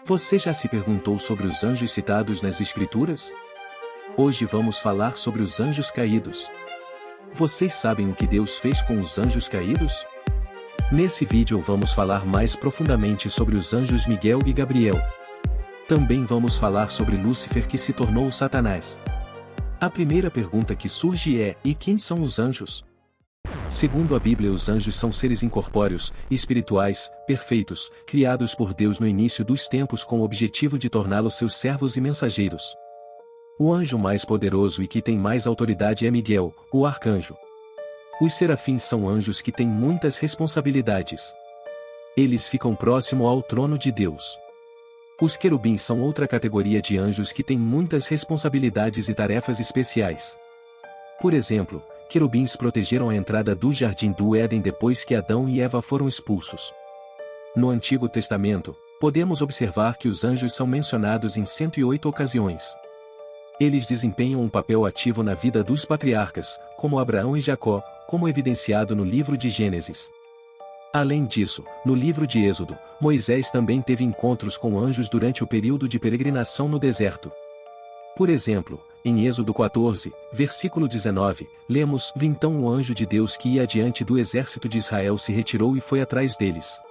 Você já se perguntou sobre os anjos citados nas Escrituras? Hoje vamos falar sobre os anjos caídos. Vocês sabem o que Deus fez com os anjos caídos? Nesse vídeo vamos falar mais profundamente sobre os anjos Miguel e Gabriel. Também vamos falar sobre Lúcifer que se tornou Satanás. A primeira pergunta que surge é: e quem são os anjos? Segundo a Bíblia, os anjos são seres incorpóreos, espirituais, perfeitos, criados por Deus no início dos tempos com o objetivo de torná-los seus servos e mensageiros. O anjo mais poderoso e que tem mais autoridade é Miguel, o arcanjo. Os serafins são anjos que têm muitas responsabilidades. Eles ficam próximo ao trono de Deus. Os querubins são outra categoria de anjos que têm muitas responsabilidades e tarefas especiais. Por exemplo, querubins protegeram a entrada do jardim do Éden depois que Adão e Eva foram expulsos. No Antigo Testamento, podemos observar que os anjos são mencionados em 108 ocasiões. Eles desempenham um papel ativo na vida dos patriarcas, como Abraão e Jacó, como evidenciado no livro de Gênesis. Além disso, no livro de Êxodo, Moisés também teve encontros com anjos durante o período de peregrinação no deserto. Por exemplo, em Êxodo 14, versículo 19, lemos: "Então o anjo de Deus que ia adiante do exército de Israel se retirou e foi atrás deles.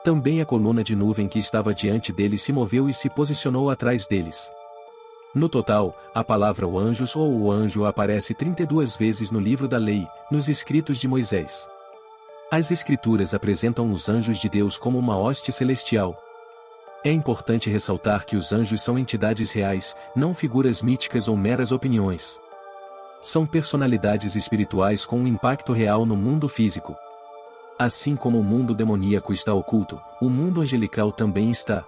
Também a coluna de nuvem que estava diante deles se moveu e se posicionou atrás deles." No total, a palavra o anjos ou o anjo aparece 32 vezes no livro da lei, nos escritos de Moisés. As Escrituras apresentam os anjos de Deus como uma hoste celestial. É importante ressaltar que os anjos são entidades reais, não figuras míticas ou meras opiniões. São personalidades espirituais com um impacto real no mundo físico. Assim como o mundo demoníaco está oculto, o mundo angelical também está.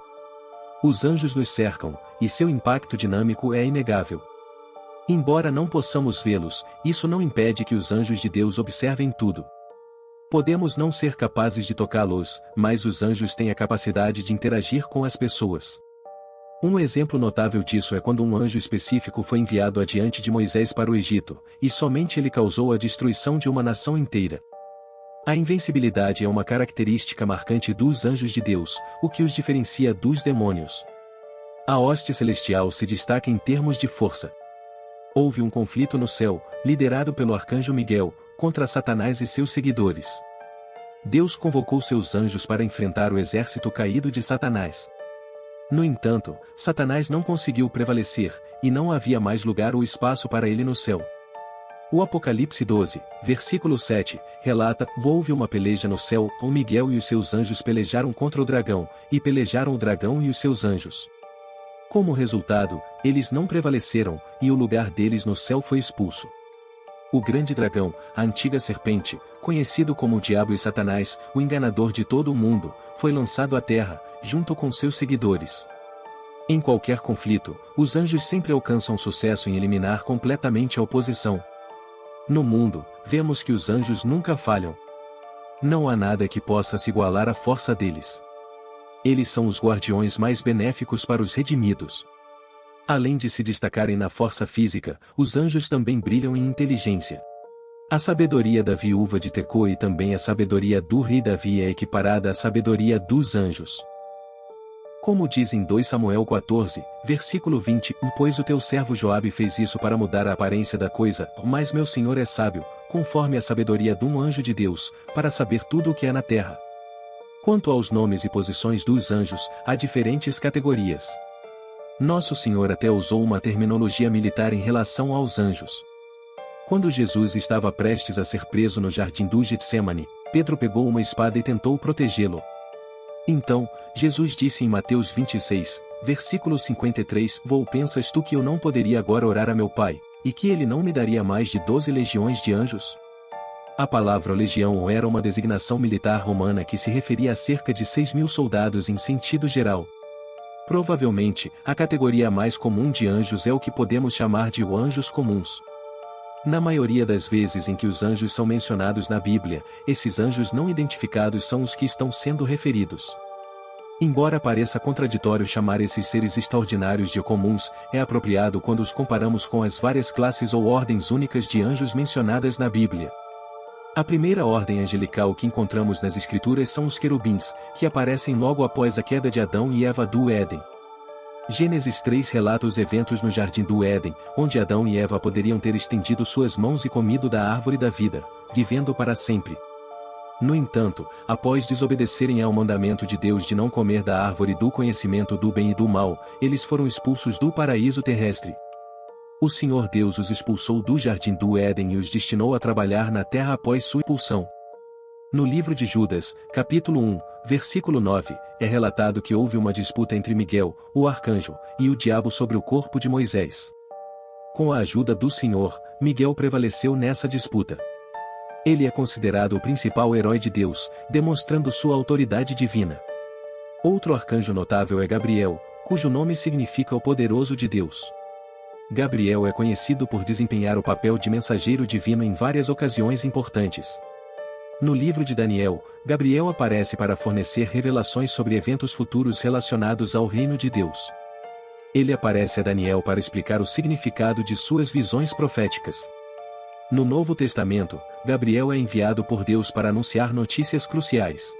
Os anjos nos cercam, e seu impacto dinâmico é inegável. Embora não possamos vê-los, isso não impede que os anjos de Deus observem tudo. Podemos não ser capazes de tocá-los, mas os anjos têm a capacidade de interagir com as pessoas. Um exemplo notável disso é quando um anjo específico foi enviado adiante de Moisés para o Egito, e somente ele causou a destruição de uma nação inteira. A invencibilidade é uma característica marcante dos anjos de Deus, o que os diferencia dos demônios. A hoste celestial se destaca em termos de força. Houve um conflito no céu, liderado pelo arcanjo Miguel, contra Satanás e seus seguidores. Deus convocou seus anjos para enfrentar o exército caído de Satanás. No entanto, Satanás não conseguiu prevalecer, e não havia mais lugar ou espaço para ele no céu. O Apocalipse 12, versículo 7, relata: "Houve uma peleja no céu, o Miguel e os seus anjos pelejaram contra o dragão, e pelejaram o dragão e os seus anjos. Como resultado, eles não prevaleceram, e o lugar deles no céu foi expulso." O grande dragão, a antiga serpente, conhecido como o Diabo e Satanás, o enganador de todo o mundo, foi lançado à terra, junto com seus seguidores. Em qualquer conflito, os anjos sempre alcançam sucesso em eliminar completamente a oposição. No mundo, vemos que os anjos nunca falham. Não há nada que possa se igualar à força deles. Eles são os guardiões mais benéficos para os redimidos. Além de se destacarem na força física, os anjos também brilham em inteligência. A sabedoria da viúva de Tecoa e também a sabedoria do rei Davi é equiparada à sabedoria dos anjos. Como diz em 2 Samuel 14, versículo 20, "Pois o teu servo Joabe fez isso para mudar a aparência da coisa, mas meu senhor é sábio, conforme a sabedoria de um anjo de Deus, para saber tudo o que há na terra." Quanto aos nomes e posições dos anjos, há diferentes categorias. Nosso Senhor até usou uma terminologia militar em relação aos anjos. Quando Jesus estava prestes a ser preso no jardim do Getsêmani, Pedro pegou uma espada e tentou protegê-lo. Então, Jesus disse em Mateus 26, versículo 53, "Pensas tu que eu não poderia agora orar a meu Pai, e que ele não me daria mais de 12 legiões de anjos?" A palavra legião era uma designação militar romana que se referia a cerca de 6.000 soldados em sentido geral. Provavelmente, a categoria mais comum de anjos é o que podemos chamar de anjos comuns. Na maioria das vezes em que os anjos são mencionados na Bíblia, esses anjos não identificados são os que estão sendo referidos. Embora pareça contraditório chamar esses seres extraordinários de comuns, é apropriado quando os comparamos com as várias classes ou ordens únicas de anjos mencionadas na Bíblia. A primeira ordem angelical que encontramos nas Escrituras são os querubins, que aparecem logo após a queda de Adão e Eva do Éden. Gênesis 3 relata os eventos no Jardim do Éden, onde Adão e Eva poderiam ter estendido suas mãos e comido da árvore da vida, vivendo para sempre. No entanto, após desobedecerem ao mandamento de Deus de não comer da árvore do conhecimento do bem e do mal, eles foram expulsos do paraíso terrestre. O Senhor Deus os expulsou do Jardim do Éden e os destinou a trabalhar na terra após sua expulsão. No livro de Judas, capítulo 1, versículo 9, é relatado que houve uma disputa entre Miguel, o arcanjo, e o diabo sobre o corpo de Moisés. Com a ajuda do Senhor, Miguel prevaleceu nessa disputa. Ele é considerado o principal herói de Deus, demonstrando sua autoridade divina. Outro arcanjo notável é Gabriel, cujo nome significa o poderoso de Deus. Gabriel é conhecido por desempenhar o papel de mensageiro divino em várias ocasiões importantes. No livro de Daniel, Gabriel aparece para fornecer revelações sobre eventos futuros relacionados ao reino de Deus. Ele aparece a Daniel para explicar o significado de suas visões proféticas. No Novo Testamento, Gabriel é enviado por Deus para anunciar notícias cruciais.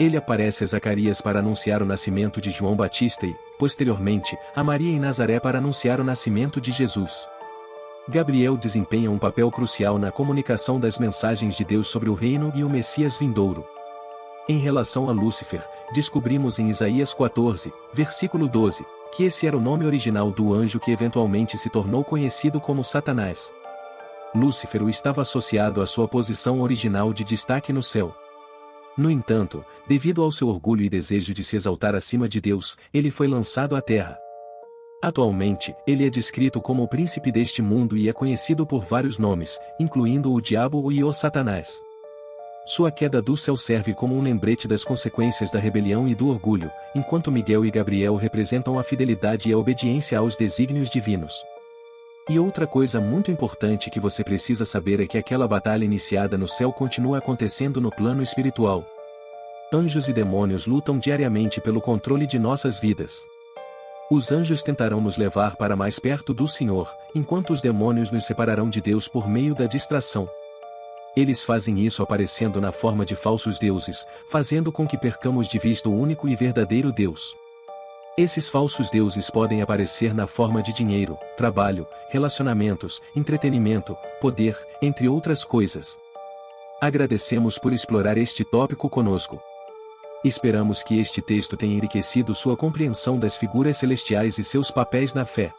Ele aparece a Zacarias para anunciar o nascimento de João Batista e, posteriormente, a Maria em Nazaré para anunciar o nascimento de Jesus. Gabriel desempenha um papel crucial na comunicação das mensagens de Deus sobre o reino e o Messias vindouro. Em relação a Lúcifer, descobrimos em Isaías 14, versículo 12, que esse era o nome original do anjo que eventualmente se tornou conhecido como Satanás. Lúcifer estava associado à sua posição original de destaque no céu. No entanto, devido ao seu orgulho e desejo de se exaltar acima de Deus, ele foi lançado à terra. Atualmente, ele é descrito como o príncipe deste mundo e é conhecido por vários nomes, incluindo o diabo e o Satanás. Sua queda do céu serve como um lembrete das consequências da rebelião e do orgulho, enquanto Miguel e Gabriel representam a fidelidade e a obediência aos desígnios divinos. E outra coisa muito importante que você precisa saber é que aquela batalha iniciada no céu continua acontecendo no plano espiritual. Anjos e demônios lutam diariamente pelo controle de nossas vidas. Os anjos tentarão nos levar para mais perto do Senhor, enquanto os demônios nos separarão de Deus por meio da distração. Eles fazem isso aparecendo na forma de falsos deuses, fazendo com que percamos de vista o único e verdadeiro Deus. Esses falsos deuses podem aparecer na forma de dinheiro, trabalho, relacionamentos, entretenimento, poder, entre outras coisas. Agradecemos por explorar este tópico conosco. Esperamos que este texto tenha enriquecido sua compreensão das figuras celestiais e seus papéis na fé.